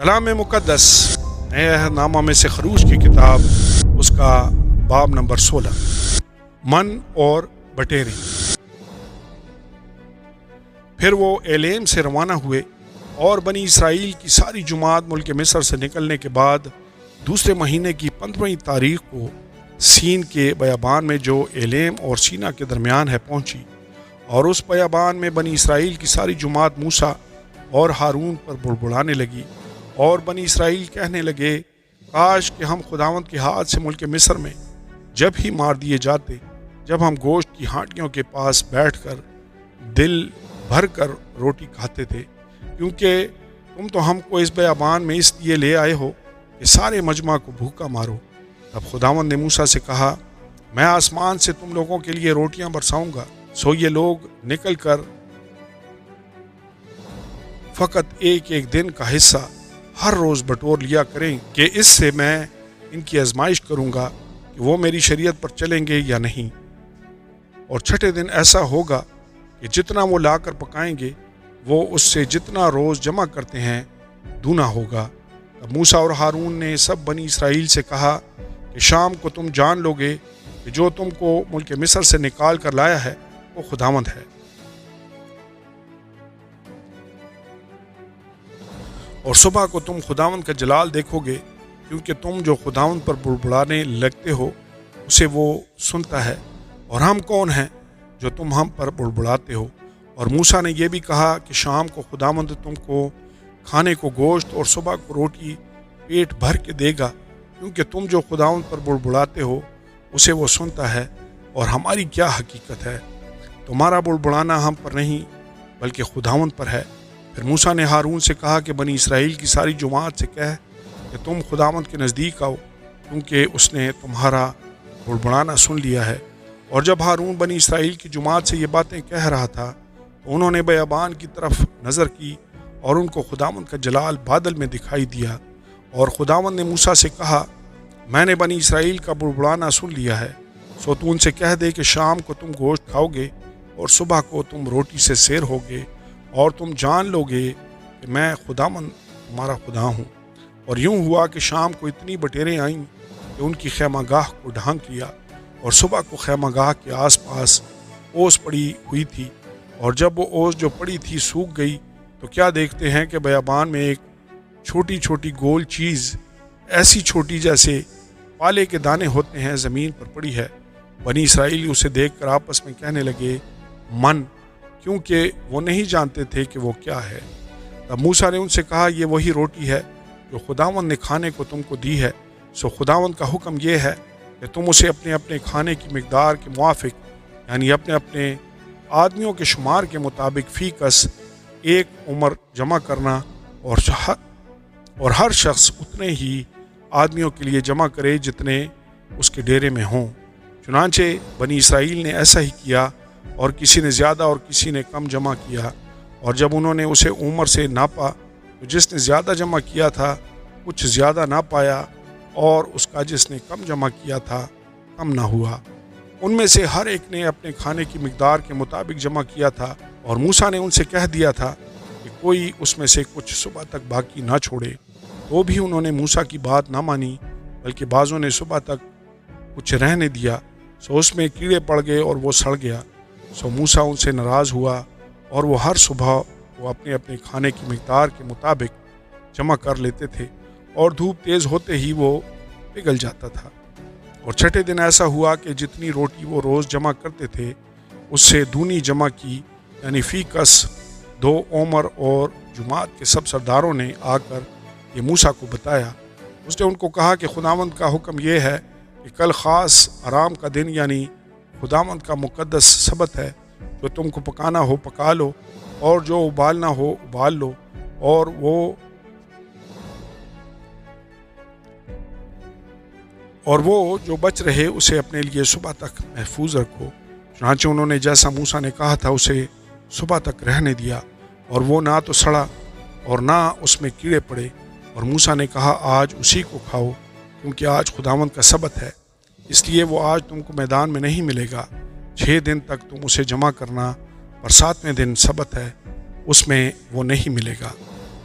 کلام مقدس نئے عہد نامہ میں سے خروج کی کتاب اس کا باب نمبر 16 من اور بٹیرے۔ پھر وہ ایلیم سے روانہ ہوئے اور بنی اسرائیل کی ساری جماعت ملک مصر سے نکلنے کے بعد دوسرے مہینے کی 15ویں تاریخ کو سین کے بیابان میں جو ایلیم اور سینا کے درمیان ہے پہنچی، اور اس بیابان میں بنی اسرائیل کی ساری جماعت موسیٰ اور ہارون پر بڑبڑانے لگی، اور بنی اسرائیل کہنے لگے، کاش کہ ہم خداوند کے ہاتھ سے ملک مصر میں جب ہی مار دیے جاتے، جب ہم گوشت کی ہانٹیوں کے پاس بیٹھ کر دل بھر کر روٹی کھاتے تھے، کیونکہ تم تو ہم کو اس بیابان میں اس لیے لے آئے ہو کہ سارے مجمع کو بھوکا مارو۔ تب خداوند نے موسیٰ سے کہا، میں آسمان سے تم لوگوں کے لیے روٹیاں برساؤں گا، سو یہ لوگ نکل کر فقط ایک ایک دن کا حصہ ہر روز بٹور لیا کریں، کہ اس سے میں ان کی آزمائش کروں گا کہ وہ میری شریعت پر چلیں گے یا نہیں۔ اور چھٹے دن ایسا ہوگا کہ جتنا وہ لا کر پکائیں گے وہ اس سے جتنا روز جمع کرتے ہیں دونا ہوگا۔ تب موسیٰ اور ہارون نے سب بنی اسرائیل سے کہا کہ شام کو تم جان لو گے کہ جو تم کو ملک مصر سے نکال کر لایا ہے وہ خداوند ہے، اور صبح کو تم خداوند کا جلال دیکھو گے، کیونکہ تم جو خداوند پر بڑبڑانے لگتے ہو اسے وہ سنتا ہے، اور ہم کون ہیں جو تم ہم پر بڑبڑاتے ہو۔ اور موسیٰ نے یہ بھی کہا کہ شام کو خداوند تم کو کھانے کو گوشت اور صبح کو روٹی پیٹ بھر کے دے گا، کیونکہ تم جو خداوند پر بڑبڑاتے ہو اسے وہ سنتا ہے، اور ہماری کیا حقیقت ہے، تمہارا بڑبڑانا ہم پر نہیں بلکہ خداوند پر ہے۔ پھر موسیٰ نے ہارون سے کہا کہ بنی اسرائیل کی ساری جماعت سے کہہ کہ تم خداوند کے نزدیک آؤ، کیونکہ اس نے تمہارا بڑبڑانا سن لیا ہے۔ اور جب ہارون بنی اسرائیل کی جماعت سے یہ باتیں کہہ رہا تھا تو انہوں نے بیابان کی طرف نظر کی، اور ان کو خداوند کا جلال بادل میں دکھائی دیا۔ اور خداوند نے موسیٰ سے کہا، میں نے بنی اسرائیل کا بڑبڑانا سن لیا ہے، سو تو ان سے کہہ دے کہ شام کو تم گوشت کھاؤ گے اور صبح کو تم روٹی سے سیر ہوگے، اور تم جان لو گے کہ میں خداوند تمہارا خدا ہوں۔ اور یوں ہوا کہ شام کو اتنی بٹیریں آئیں کہ ان کی خیمہ گاہ کو ڈھانک لیا، اور صبح کو خیمہ گاہ کے آس پاس اوس پڑی ہوئی تھی، اور جب وہ اوس جو پڑی تھی سوکھ گئی تو کیا دیکھتے ہیں کہ بیابان میں ایک چھوٹی چھوٹی گول چیز، ایسی چھوٹی جیسے پالے کے دانے ہوتے ہیں، زمین پر پڑی ہے۔ بنی اسرائیلی اسے دیکھ کر آپس میں کہنے لگے، من، کیونکہ وہ نہیں جانتے تھے کہ وہ کیا ہے۔ تب موسیٰ نے ان سے کہا، یہ وہی روٹی ہے جو خداوند نے کھانے کو تم کو دی ہے، سو خداوند کا حکم یہ ہے کہ تم اسے اپنے اپنے کھانے کی مقدار کے موافق، یعنی اپنے اپنے آدمیوں کے شمار کے مطابق فی کس ایک عمر جمع کرنا، اور ہر شخص اتنے ہی آدمیوں کے لیے جمع کرے جتنے اس کے ڈیرے میں ہوں۔ چنانچہ بنی اسرائیل نے ایسا ہی کیا، اور کسی نے زیادہ اور کسی نے کم جمع کیا۔ اور جب انہوں نے اسے عمر سے ناپا تو جس نے زیادہ جمع کیا تھا کچھ زیادہ نہ پایا، اور اس کا جس نے کم جمع کیا تھا کم نہ ہوا۔ ان میں سے ہر ایک نے اپنے کھانے کی مقدار کے مطابق جمع کیا تھا، اور موسیٰ نے ان سے کہہ دیا تھا کہ کوئی اس میں سے کچھ صبح تک باقی نہ چھوڑے۔ تو بھی انہوں نے موسیٰ کی بات نہ مانی، بلکہ بعضوں نے صبح تک کچھ رہنے دیا، سو اس میں کیڑے پڑ گئے اور وہ سڑ گیا۔ سو موسیٰ ان سے ناراض ہوا، اور وہ ہر صبح وہ اپنے اپنے کھانے کی مقدار کے مطابق جمع کر لیتے تھے، اور دھوپ تیز ہوتے ہی وہ پگھل جاتا تھا۔ اور چھٹے دن ایسا ہوا کہ جتنی روٹی وہ روز جمع کرتے تھے اس سے دونی جمع کی، یعنی فی کس 2 عمر۔ اور جماعت کے سب سرداروں نے آ کر یہ موسیٰ کو بتایا۔ اس نے ان کو کہا کہ خداوند کا حکم یہ ہے کہ کل خاص آرام کا دن، یعنی خداوند کا مقدس سبت ہے، جو تم کو پکانا ہو پکا لو، اور جو ابالنا ہو ابال لو، اور وہ جو بچ رہے اسے اپنے لیے صبح تک محفوظ رکھو۔ چنانچہ انہوں نے جیسا موسیٰ نے کہا تھا اسے صبح تک رہنے دیا، اور وہ نہ تو سڑا اور نہ اس میں کیڑے پڑے۔ اور موسیٰ نے کہا، آج اسی کو کھاؤ، کیونکہ آج خداوند کا سبت ہے، اس لیے وہ آج تم کو میدان میں نہیں ملے گا۔ 6 دن تک تم اسے جمع کرنا، پر 7ویں دن سبت ہے، اس میں وہ نہیں ملے گا۔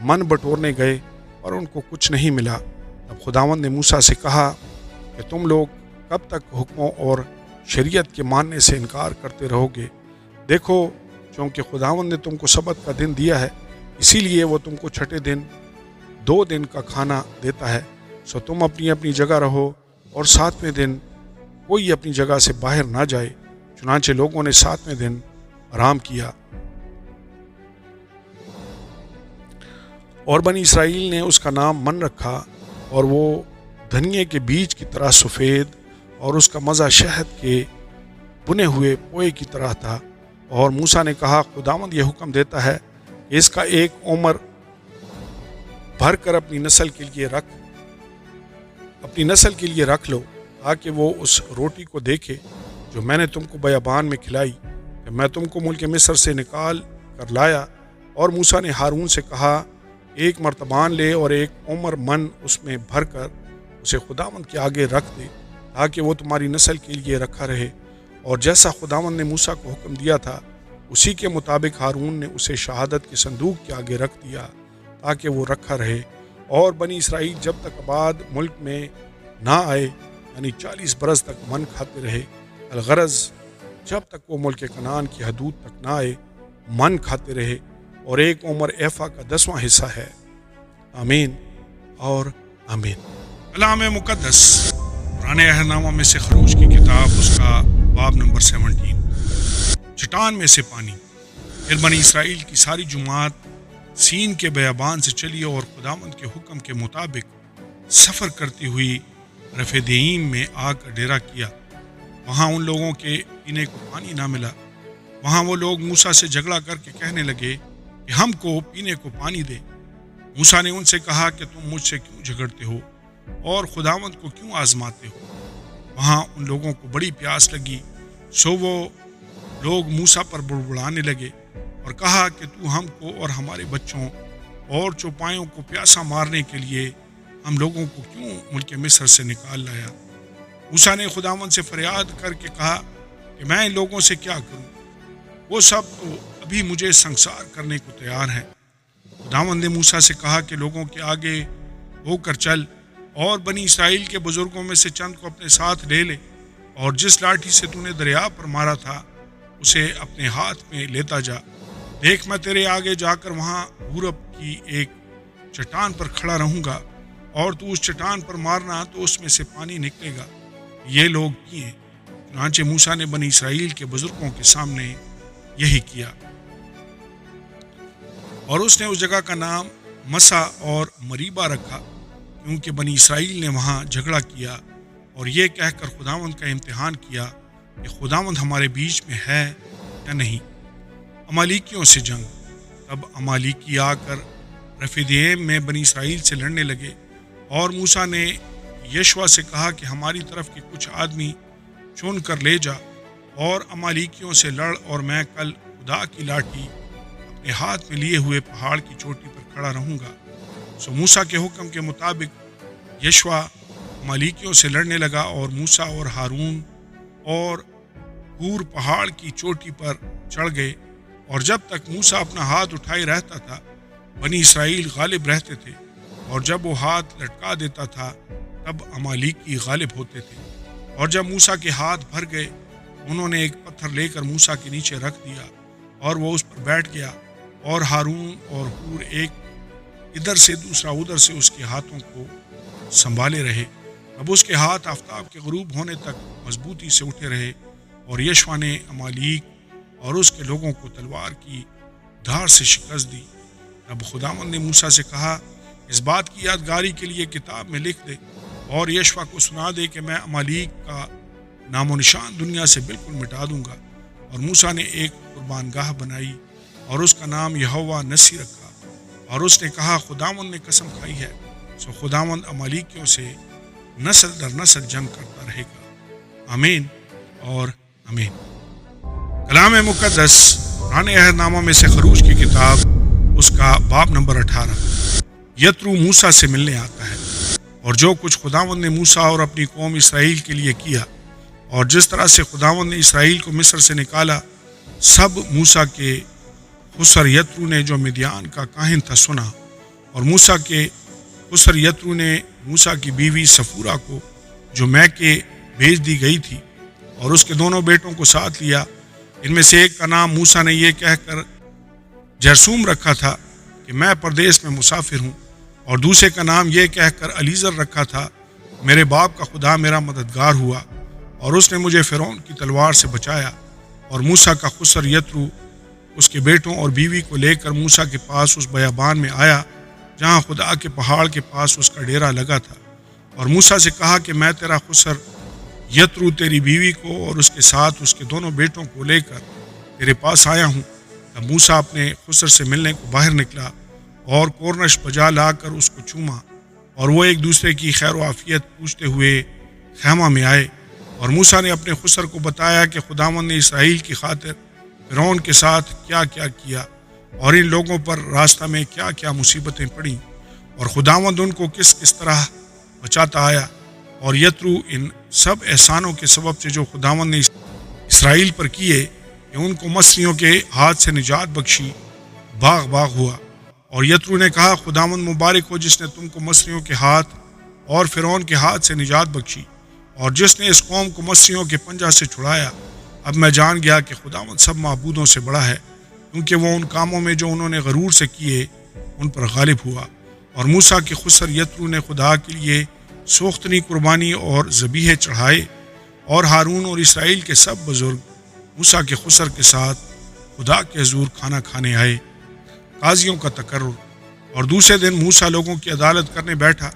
من بٹورنے گئے اور ان کو کچھ نہیں ملا۔ تب خداوند نے موسیٰ سے کہا کہ تم لوگ کب تک حکموں اور شریعت کے ماننے سے انکار کرتے رہو گے؟ دیکھو، چونکہ خداوند نے تم کو سبت کا دن دیا ہے، اسی لیے وہ تم کو چھٹے دن 2 دن کا کھانا دیتا ہے۔ سو تم اپنی اپنی جگہ رہو، اور 7ویں دن کوئی اپنی جگہ سے باہر نہ جائے۔ چنانچہ لوگوں نے 7ویں دن آرام کیا، اور بنی اسرائیل نے اس کا نام من رکھا، اور وہ دھنیے کے بیج کی طرح سفید، اور اس کا مزہ شہد کے بنے ہوئے پوئے کی طرح تھا۔ اور موسیٰ نے کہا، خداوند یہ حکم دیتا ہے کہ اس کا ایک عمر بھر کر اپنی نسل کے لیے رکھ لو، تاکہ وہ اس روٹی کو دیکھے جو میں نے تم کو بیابان میں کھلائی، کہ میں تم کو ملک مصر سے نکال کر لایا۔ اور موسیٰ نے ہارون سے کہا، ایک مرتبان لے اور ایک عمر من اس میں بھر کر اسے خداوند کے آگے رکھ دے، تاکہ وہ تمہاری نسل کے لیے رکھا رہے۔ اور جیسا خداوند نے موسیٰ کو حکم دیا تھا، اسی کے مطابق ہارون نے اسے شہادت کے صندوق کے آگے رکھ دیا، تاکہ وہ رکھا رہے۔ اور بنی اسرائیل جب تک آباد ملک میں نہ آئے، یعنی 40 برس تک من کھاتے رہے، الغرض جب تک وہ ملک کنعان کی حدود تک نہ آئے، من کھاتے رہے، اور ایک عمر ایفا کا 10واں حصہ ہے۔ آمین اور آمین۔ کلام مقدس پرانے عہد نامہ میں سے خروج کی کتاب، اس کا باب نمبر 17، چٹان میں سے پانی۔ پھر بنی اسرائیل کی ساری جماعت سین کے بیابان سے چلی، اور خداوند کے حکم کے مطابق سفر کرتی ہوئی رفیدیم میں آ کر ڈیرا کیا۔ وہاں ان لوگوں کے پینے کو پانی نہ ملا۔ وہاں وہ لوگ موسیٰ سے جھگڑا کر کے کہنے لگے کہ ہم کو پینے کو پانی دے۔ موسیٰ نے ان سے کہا کہ تم مجھ سے کیوں جھگڑتے ہو اور خداوند کو کیوں آزماتے ہو؟ وہاں ان لوگوں کو بڑی پیاس لگی، سو وہ لوگ موسیٰ پر بڑبڑانے لگے اور کہا کہ تو ہم کو اور ہمارے بچوں اور چوپایوں کو پیاسا مارنے کے لیے ہم لوگوں کو کیوں ملک مصر سے نکال لایا؟ موسیٰ نے خداوند سے فریاد کر کے کہا کہ میں ان لوگوں سے کیا کروں؟ وہ سب تو ابھی مجھے سنسار کرنے کو تیار ہیں۔ خداوند نے موسیٰ سے کہا کہ لوگوں کے آگے ہو کر چل، اور بنی اسرائیل کے بزرگوں میں سے چند کو اپنے ساتھ لے لے، اور جس لاٹھی سے تو نے دریا پر مارا تھا اسے اپنے ہاتھ میں لیتا جا۔ دیکھ، میں تیرے آگے جا کر وہاں ہورب کی ایک چٹان پر کھڑا رہوں گا، اور تو اس چٹان پر مارنا تو اس میں سے پانی نکلے گا۔ یہ لوگ کیے۔ چنانچہ موسیٰ نے بنی اسرائیل کے بزرگوں کے سامنے یہی کیا، اور اس نے اس جگہ کا نام مسا اور مریبا رکھا، کیونکہ بنی اسرائیل نے وہاں جھگڑا کیا اور یہ کہہ کر خداوند کا امتحان کیا کہ خداوند ہمارے بیچ میں ہے یا نہیں۔ امالیکیوں سے جنگ۔ تب امالیکی آ کر رفیدیم میں بنی اسرائیل سے لڑنے لگے، اور موسیٰ نے یشوع سے کہا کہ ہماری طرف کے کچھ آدمی چن کر لے جا اور امالیکیوں سے لڑ، اور میں کل خدا کی لاٹھی اپنے ہاتھ میں لیے ہوئے پہاڑ کی چوٹی پر کھڑا رہوں گا۔ سو موسیٰ کے حکم کے مطابق یشوع امالیکیوں سے لڑنے لگا، اور موسیٰ اور ہارون اور ہور پہاڑ کی چوٹی پر چڑھ گئے، اور جب تک موسیٰ اپنا ہاتھ اٹھائے رہتا تھا بنی اسرائیل غالب رہتے تھے، اور جب وہ ہاتھ لٹکا دیتا تھا تب امالیکی غالب ہوتے تھے۔ اور جب موسیٰ کے ہاتھ بھر گئے، انہوں نے ایک پتھر لے کر موسیٰ کے نیچے رکھ دیا، اور وہ اس پر بیٹھ گیا، اور ہارون اور ہور ایک ادھر سے دوسرا ادھر سے اس کے ہاتھوں کو سنبھالے رہے۔ اب اس کے ہاتھ آفتاب کے غروب ہونے تک مضبوطی سے اٹھے رہے، اور یشوع نے امالیک اور اس کے لوگوں کو تلوار کی دھار سے شکست دی۔ اب خداوند نے موسیٰ سے کہا، اس بات کی یادگاری کے لیے کتاب میں لکھ دے، اور یشوع کو سنا دے کہ میں امالیک کا نام و نشان دنیا سے بالکل مٹا دوں گا۔ اور موسیٰ نے ایک قربان گاہ بنائی اور اس کا نام یہوہ نسی رکھا، اور اس نے کہا، خداوند نے قسم کھائی ہے، سو خداوند امالیکیوں سے نسل در نسل جنگ کرتا رہے گا۔ آمین اور آمین۔ کلام مقدس پرانے عہد نامہ میں سے خروج کی کتاب، اس کا باب نمبر 18۔ یترو موسیٰ سے ملنے آتا ہے، اور جو کچھ خداوند نے موسیٰ اور اپنی قوم اسرائیل کے لیے کیا، اور جس طرح سے خداوند نے اسرائیل کو مصر سے نکالا، سب موسیٰ کے خسر یترو نے جو مدیان کا کاہن تھا سنا، اور موسیٰ کے خسر یترو نے موسیٰ کی بیوی سفورہ کو جو میکے بھیج دی گئی تھی اور اس کے دونوں بیٹوں کو ساتھ لیا۔ ان میں سے ایک کا نام موسیٰ نے یہ کہہ کر جرسوم رکھا تھا کہ میں پردیس میں مسافر ہوں، اور دوسرے کا نام یہ کہہ کر علیزر رکھا تھا، میرے باپ کا خدا میرا مددگار ہوا اور اس نے مجھے فرعون کی تلوار سے بچایا۔ اور موسیٰ کا خسر یترو اس کے بیٹوں اور بیوی کو لے کر موسیٰ کے پاس اس بیابان میں آیا جہاں خدا کے پہاڑ کے پاس اس کا ڈیرا لگا تھا، اور موسیٰ سے کہا کہ میں تیرا خسر یترو تیری بیوی کو اور اس کے ساتھ اس کے دونوں بیٹوں کو لے کر تیرے پاس آیا ہوں۔ تب موسیٰ اپنے خسر سے ملنے کو باہر نکلا اور کورنش بجا لا کر اس کو چوما، اور وہ ایک دوسرے کی خیر و عافیت پوچھتے ہوئے خیمہ میں آئے۔ اور موسیٰ نے اپنے خسر کو بتایا کہ خداوند نے اسرائیل کی خاطر فرعون کے ساتھ کیا کیا کیا، اور ان لوگوں پر راستہ میں کیا کیا مصیبتیں پڑیں، اور خداوند ان کو کس کس طرح بچاتا آیا۔ اور یترو ان سب احسانوں کے سبب سے جو خداوند نے اسرائیل پر کیے کہ ان کو مصریوں کے ہاتھ سے نجات بخشی، باغ باغ ہوا۔ اور یترو نے کہا، خداوند مبارک ہو جس نے تم کو مصریوں کے ہاتھ اور فرعون کے ہاتھ سے نجات بخشی، اور جس نے اس قوم کو مصریوں کے پنجہ سے چھڑایا۔ اب میں جان گیا کہ خداوند سب معبودوں سے بڑا ہے، کیونکہ وہ ان کاموں میں جو انہوں نے غرور سے کیے ان پر غالب ہوا۔ اور موسیٰ کے خسر یترو نے خدا کے لیے سوختنی قربانی اور ذبیحے چڑھائے، اور ہارون اور اسرائیل کے سب بزرگ موسیٰ کے خسر کے ساتھ خدا کے حضور کھانا کھانے آئے۔ قاضیوں کا تقرر۔ اور دوسرے دن موسیٰ لوگوں کی عدالت کرنے بیٹھا،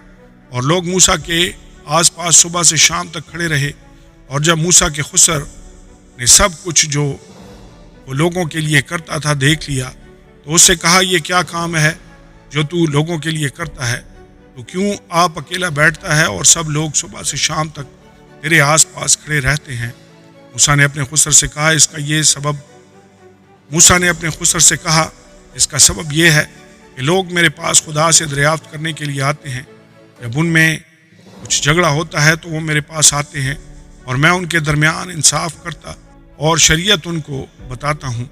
اور لوگ موسیٰ کے آس پاس صبح سے شام تک کھڑے رہے۔ اور جب موسیٰ کے خسر نے سب کچھ جو وہ لوگوں کے لیے کرتا تھا دیکھ لیا، تو اس سے کہا، یہ کیا کام ہے جو تو لوگوں کے لیے کرتا ہے؟ تو کیوں آپ اکیلا بیٹھتا ہے اور سب لوگ صبح سے شام تک تیرے آس پاس کھڑے رہتے ہیں؟ موسیٰ نے اپنے خسر سے کہا، اس کا سبب یہ ہے کہ لوگ میرے پاس خدا سے دریافت کرنے کے لیے آتے ہیں۔ جب ان میں کچھ جھگڑا ہوتا ہے تو وہ میرے پاس آتے ہیں، اور میں ان کے درمیان انصاف کرتا اور شریعت ان کو بتاتا ہوں۔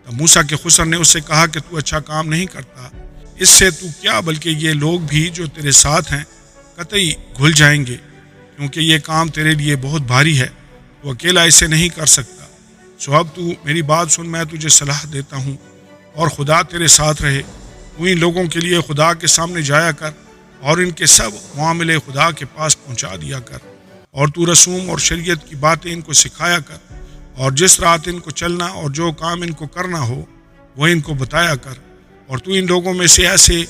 تب موسیٰ کے خسر نے اس سے کہا کہ تو اچھا کام نہیں کرتا، اس سے تو کیا بلکہ یہ لوگ بھی جو تیرے ساتھ ہیں قطعی گھل جائیں گے، کیونکہ یہ کام تیرے لیے بہت بھاری ہے، تو اکیلا اسے نہیں کر سکتا۔ سو اب تو میری بات سن، میں تجھے صلاح دیتا ہوں، اور خدا تیرے ساتھ رہے۔ تو ان لوگوں کے لیے خدا کے سامنے جایا کر، اور ان کے سب معاملے خدا کے پاس پہنچا دیا کر، اور تو رسوم اور شریعت کی باتیں ان کو سکھایا کر، اور جس رات ان کو چلنا اور جو کام ان کو کرنا ہو وہ ان کو بتایا کر۔ اور تو ان لوگوں میں سے ایسے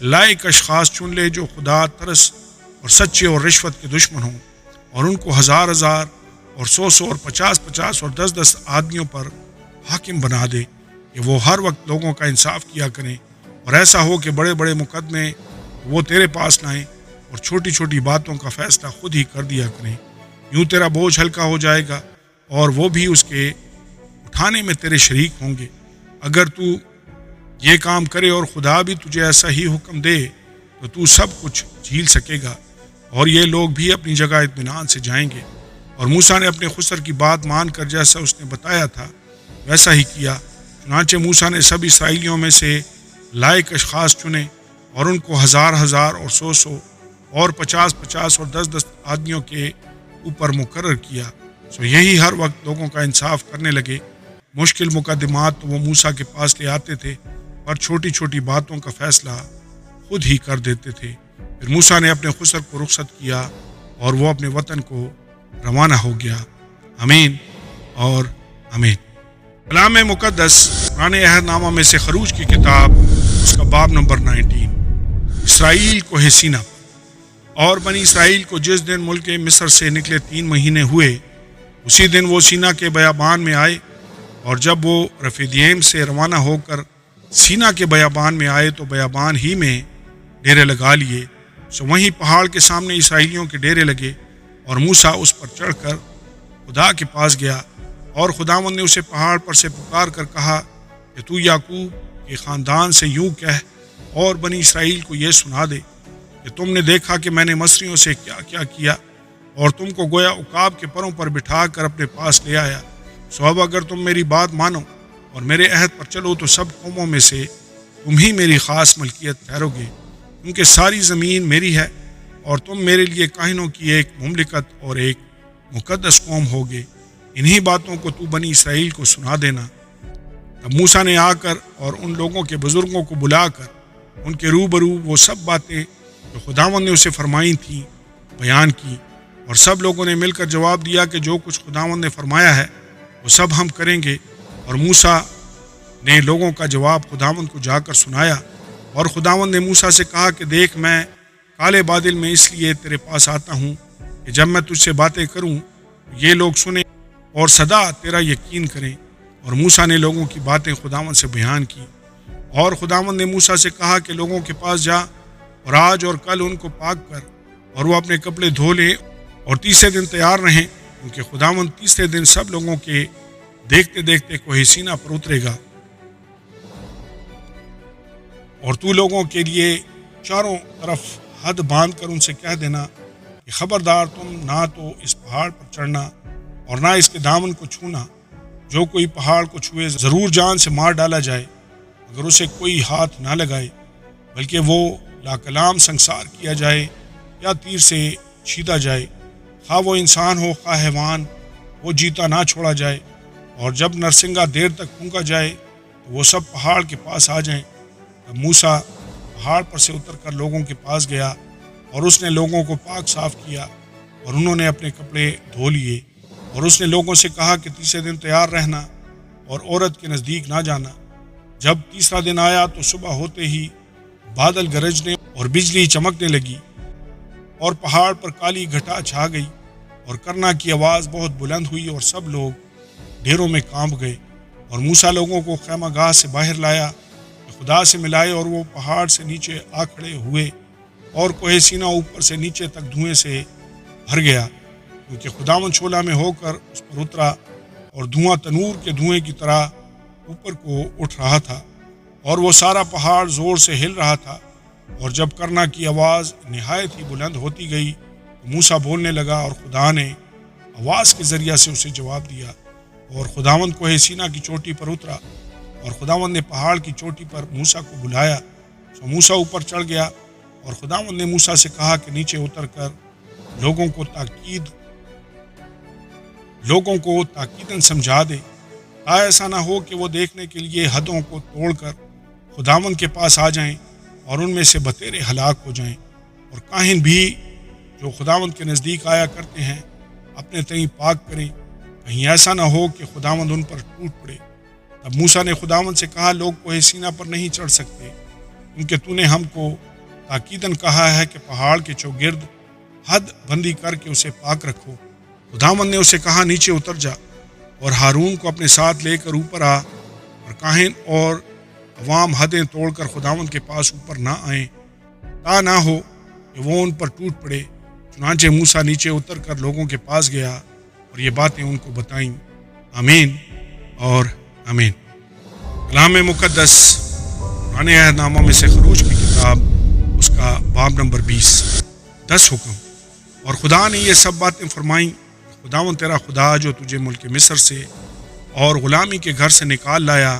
لائق اشخاص چن لے جو خدا ترس اور سچے اور رشوت کے دشمن ہوں، اور ان کو 1000 اور 100 اور 50 اور 10 آدمیوں پر حاکم بنا دے کہ وہ ہر وقت لوگوں کا انصاف کیا کریں، اور ایسا ہو کہ بڑے بڑے مقدمے وہ تیرے پاس لائیں اور چھوٹی چھوٹی باتوں کا فیصلہ خود ہی کر دیا کریں۔ یوں تیرا بوجھ ہلکا ہو جائے گا اور وہ بھی اس کے اٹھانے میں تیرے شریک ہوں گے۔ اگر تو یہ کام کرے اور خدا بھی تجھے ایسا ہی حکم دے تو تو سب کچھ جھیل سکے گا، اور یہ لوگ بھی اپنی جگہ اطمینان سے جائیں گے۔ اور موسیٰ نے اپنے خسر کی بات مان کر جیسا اس نے بتایا تھا ویسا ہی کیا۔ چنانچہ موسیٰ نے سب اسرائیلیوں میں سے لائق اشخاص چنے، اور ان کو 1000 اور 100 اور 50 اور 10 آدمیوں کے اوپر مقرر کیا۔ سو یہی ہر وقت لوگوں کا انصاف کرنے لگے۔ مشکل مقدمات تو وہ موسیٰ کے پاس لے آتے تھے، پر چھوٹی چھوٹی باتوں کا فیصلہ خود ہی کر دیتے تھے۔ پھر موسیٰ نے اپنے خسر کو رخصت کیا، اور وہ اپنے وطن کو روانہ ہو گیا۔ آمین اور آمین۔ کلام مقدس پرانے عہد نامہ میں سے خروج کی کتاب، اس کا باب نمبر 19۔ اسرائیل کو ہے سینا پر۔ اور بنی اسرائیل کو جس دن ملک مصر سے نکلے 3 مہینے ہوئے، اسی دن وہ سینا کے بیابان میں آئے۔ اور جب وہ رفیدیم سے روانہ ہو کر سینا کے بیابان میں آئے تو بیابان ہی میں ڈیرے لگا لیے۔ سو وہیں پہاڑ کے سامنے اسرائیلیوں کے ڈیرے لگے، اور موسیٰ اس پر چڑھ کر خدا کے پاس گیا، اور خداوند نے اسے پہاڑ پر سے پکار کر کہا کہ تو یعقوب کے خاندان سے یوں کہہ اور بنی اسرائیل کو یہ سنا دے کہ تم نے دیکھا کہ میں نے مصریوں سے کیا کیا کیا، اور تم کو گویا عقاب کے پروں پر بٹھا کر اپنے پاس لے آیا۔ سو اب اگر تم میری بات مانو اور میرے عہد پر چلو تو سب قوموں میں سے تم ہی میری خاص ملکیت ٹھہرو گے، کیونکہ ساری زمین میری ہے، اور تم میرے لیے کاہنوں کی ایک مملکت اور ایک مقدس قوم ہوگے۔ انہی باتوں کو تو بنی اسرائیل کو سنا دینا۔ تب موسیٰ نے آ کر اور ان لوگوں کے بزرگوں کو بلا کر ان کے روبرو وہ سب باتیں جو خداوند نے اسے فرمائی تھیں بیان کی، اور سب لوگوں نے مل کر جواب دیا کہ جو کچھ خداوند نے فرمایا ہے وہ سب ہم کریں گے۔ اور موسیٰ نے لوگوں کا جواب خداوند کو جا کر سنایا، اور خداوند نے موسیٰ سے کہا کہ دیکھ، میں کالے بادل میں اس لیے تیرے پاس آتا ہوں کہ جب میں تجھ سے باتیں کروں یہ لوگ سنیں اور سدا تیرا یقین کریں۔ اور موسیٰ نے لوگوں کی باتیں خداوند سے بیان کی۔ اور خداوند نے موسیٰ سے کہا کہ لوگوں کے پاس جا اور آج اور کل ان کو پاک کر، اور وہ اپنے کپڑے دھو لیں اور تیسرے دن تیار رہیں، کیونکہ خداوند تیسرے دن سب لوگوں کے دیکھتے دیکھتے کوہ سینا پر اترے گا۔ اور تو لوگوں کے لیے چاروں طرف حد باندھ کر ان سے کہہ دینا کہ خبردار، تم نہ تو اس پہاڑ پر چڑھنا اور نہ اس کے دامن کو چھونا۔ جو کوئی پہاڑ کو چھوئے ضرور جان سے مار ڈالا جائے، اگر اسے کوئی ہاتھ نہ لگائے، بلکہ وہ لاکلام سنسار کیا جائے یا تیر سے چھیدا جائے، خواہ وہ انسان ہو خواہ حیوان، وہ جیتا نہ چھوڑا جائے۔ اور جب نرسنگا دیر تک پھونکا جائے تو وہ سب پہاڑ کے پاس آ جائیں۔ تب موسیٰ پہاڑ پر سے اتر کر لوگوں کے پاس گیا، اور اس نے لوگوں کو پاک صاف کیا، اور انہوں نے اپنے کپڑے دھو لیے۔ اور اس نے لوگوں سے کہا کہ تیسرے دن تیار رہنا اور عورت کے نزدیک نہ جانا۔ جب تیسرا دن آیا تو صبح ہوتے ہی بادل گرجنے اور بجلی چمکنے لگی، اور پہاڑ پر کالی گھٹا چھا گئی، اور کرنا کی آواز بہت بلند ہوئی، اور سب لوگ ڈیروں میں کانپ گئے۔ اور موسیٰ لوگوں کو خیمہ گاہ سے باہر لایا کہ خدا سے ملائے، اور وہ پہاڑ سے نیچے آ کھڑے ہوئے، اور کوہ سینا اوپر سے نیچے تک دھوئیں سے بھر گیا، کیونکہ خداوند شعلہ میں ہو کر اس پر اترا، اور دھواں تنور کے دھوئیں کی طرح اوپر کو اٹھ رہا تھا، اور وہ سارا پہاڑ زور سے ہل رہا تھا۔ اور جب کرنا کی آواز نہایت ہی بلند ہوتی گئی تو موسیٰ بولنے لگا، اور خدا نے آواز کے ذریعہ سے اسے جواب دیا۔ اور خداوند کوہ سینا کی چوٹی پر اترا، اور خداوند نے پہاڑ کی چوٹی پر موسیٰ کو بلایا۔ سو موسیٰ اوپر چڑھ گیا، اور خداوند نے موسیٰ سے کہا کہ نیچے اتر کر لوگوں کو تاکیداً سمجھا دے، تاکہ ایسا نہ ہو کہ وہ دیکھنے کے لیے حدوں کو توڑ کر خداوند کے پاس آ جائیں اور ان میں سے بتیرے ہلاک ہو جائیں۔ اور کاہن بھی جو خداوند کے نزدیک آیا کرتے ہیں اپنے تئیں پاک کریں، کہیں ایسا نہ ہو کہ خداوند ان پر ٹوٹ پڑے۔ تب موسیٰ نے خداوند سے کہا، لوگ کوہ سینا پر نہیں چڑھ سکتے، کیونکہ تو نے ہم کو تاکیداً کہا ہے کہ پہاڑ کے چوگرد حد بندی کر کے اسے پاک رکھو۔ خداوند نے اسے کہا، نیچے اتر جا اور ہارون کو اپنے ساتھ لے کر اوپر آ، اور کاہن اور عوام حدیں توڑ کر خداوند کے پاس اوپر نہ آئیں، تا نہ ہو کہ وہ ان پر ٹوٹ پڑے۔ چنانچہ موسیٰ نیچے اتر کر لوگوں کے پاس گیا اور یہ باتیں ان کو بتائیں۔ آمین اور آمین۔ کلام مقدس پرانے عہد ناموں میں سے خروج کی کتاب، اس کا باب نمبر 20، 10 حکم۔ اور خدا نے یہ سب باتیں فرمائیں، خداوند تیرا خدا جو تجھے ملک مصر سے اور غلامی کے گھر سے نکال لایا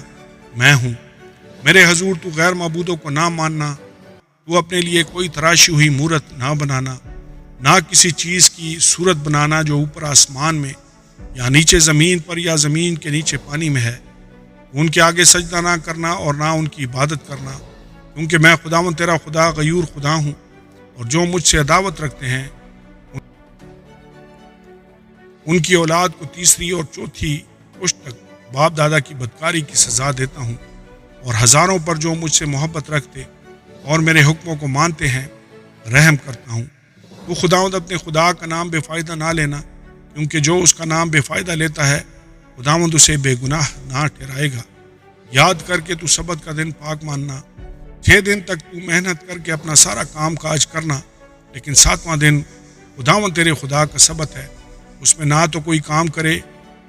میں ہوں۔ میرے حضور تو غیر معبودوں کو نہ ماننا، تو اپنے لیے کوئی تراشی ہوئی مورت نہ بنانا، نہ کسی چیز کی صورت بنانا جو اوپر آسمان میں یا نیچے زمین پر یا زمین کے نیچے پانی میں ہے۔ ان کے آگے سجدہ نہ کرنا اور نہ ان کی عبادت کرنا، کیونکہ میں خداوند تیرا خدا غیور خدا ہوں، اور جو مجھ سے عداوت رکھتے ہیں ان کی اولاد کو تیسری اور چوتھی پشت تک باپ دادا کی بدکاری کی سزا دیتا ہوں، اور ہزاروں پر جو مجھ سے محبت رکھتے اور میرے حکموں کو مانتے ہیں رحم کرتا ہوں۔ تو خداوند اپنے خدا کا نام بے فائدہ نہ لینا، کیونکہ جو اس کا نام بے فائدہ لیتا ہے خداوند اسے بے گناہ نہ ٹھہرائے گا۔ یاد کر کے تو سبت کا دن پاک ماننا، 6 دن تک تو محنت کر کے اپنا سارا کام کاج کرنا، لیکن 7واں دن خداوند تیرے خدا کا سبت ہے۔ اس میں نہ تو کوئی کام کرے،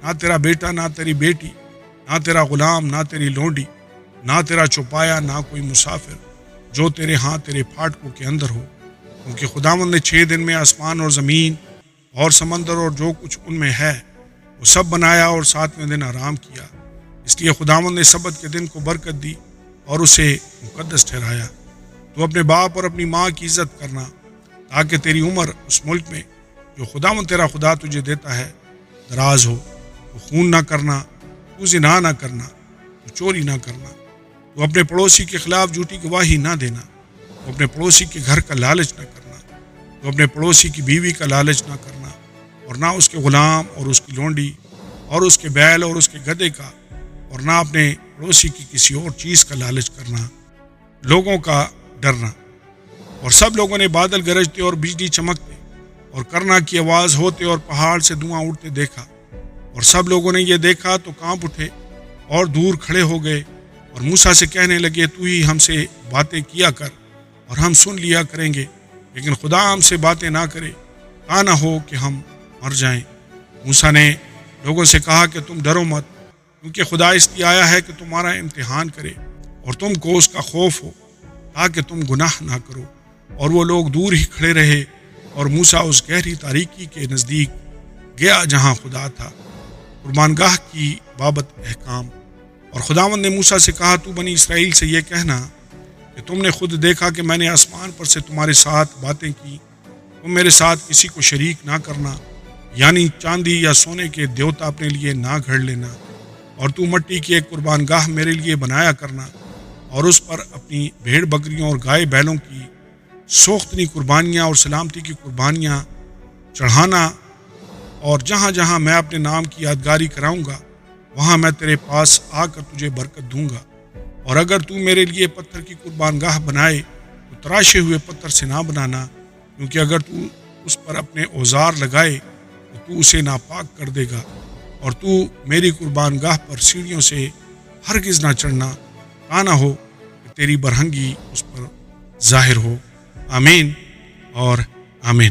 نہ تیرا بیٹا، نہ تیری بیٹی، نہ تیرا غلام، نہ تیری لونڈی، نہ تیرا چوپایا، نہ کوئی مسافر جو تیرے ہاں تیرے پھاٹکوں کے اندر ہو، کیونکہ خداوند نے 6 دن میں آسمان اور زمین اور سمندر اور جو کچھ ان میں ہے وہ سب بنایا، اور 7ویں دن آرام کیا۔ اس لیے خداوند نے سبت کے دن کو برکت دی اور اسے مقدس ٹھہرایا۔ تو اپنے باپ اور اپنی ماں کی عزت کرنا تاکہ تیری عمر اس ملک میں جو خداوند تیرا خدا تجھے دیتا ہے دراز ہو۔ تو خون نہ کرنا، تو زنا نہ کرنا، تو چوری نہ کرنا، تو اپنے پڑوسی کے خلاف جھوٹی گواہی نہ دینا، تو اپنے پڑوسی کے گھر کا لالچ نہ کرنا، تو اپنے پڑوسی کی بیوی کا لالچ نہ کرنا، اور نہ اس کے غلام اور اس کی لونڈی اور اس کے بیل اور اس کے گدھے کا، اور نہ اپنے پڑوسی کی کسی اور چیز کا لالچ کرنا۔ لوگوں کا ڈرنا۔ اور سب لوگوں نے بادل گرجتے اور بجلی چمکتے اور کرنا کی آواز ہوتے اور پہاڑ سے دھواں اٹھتے دیکھا، اور سب لوگوں نے یہ دیکھا تو کانپ اٹھے اور دور کھڑے ہو گئے اور موسیٰ سے کہنے لگے، تو ہی ہم سے باتیں کیا کر اور ہم سن لیا کریں گے، لیکن خدا ہم سے باتیں نہ کرے، تا نہ ہو کہ ہم مر جائیں۔ موسیٰ نے لوگوں سے کہا کہ تم ڈرو مت، کیونکہ خدا اس لیے آیا ہے کہ تمہارا امتحان کرے اور تم کو اس کا خوف ہو تاکہ تم گناہ نہ کرو۔ اور وہ لوگ دور ہی کھڑے رہے اور موسیٰ اس گہری تاریکی کے نزدیک گیا جہاں خدا تھا، قربان گاہ کی بابت احکام۔ اور خداوند نے موسیٰ سے کہا، تو بنی اسرائیل سے یہ کہنا کہ تم نے خود دیکھا کہ میں نے آسمان پر سے تمہارے ساتھ باتیں کی، تم میرے ساتھ کسی کو شریک نہ کرنا، یعنی چاندی یا سونے کے دیوتا اپنے لیے نہ گھڑ لینا، اور تو مٹی کی ایک قربان گاہ میرے لیے بنایا کرنا، اور اس پر اپنی بھیڑ بکریوں اور گائے بیلوں کی سوختنی قربانیاں اور سلامتی کی قربانیاں چڑھانا، اور جہاں جہاں میں اپنے نام کی یادگاری کراؤں گا وہاں میں تیرے پاس آ کر تجھے برکت دوں گا۔ اور اگر تو میرے لیے پتھر کی قربان گاہ بنائے تو تراشے ہوئے پتھر سے نہ بنانا، کیونکہ اگر تو اس پر اپنے اوزار لگائے تو اسے ناپاک کر دے گا، اور تو میری قربان گاہ پر سیڑھیوں سے ہرگز نہ چڑھنا، تا نہ ہو کہ تیری برہنگی اس پر ظاہر ہو۔ آمین اور آمین۔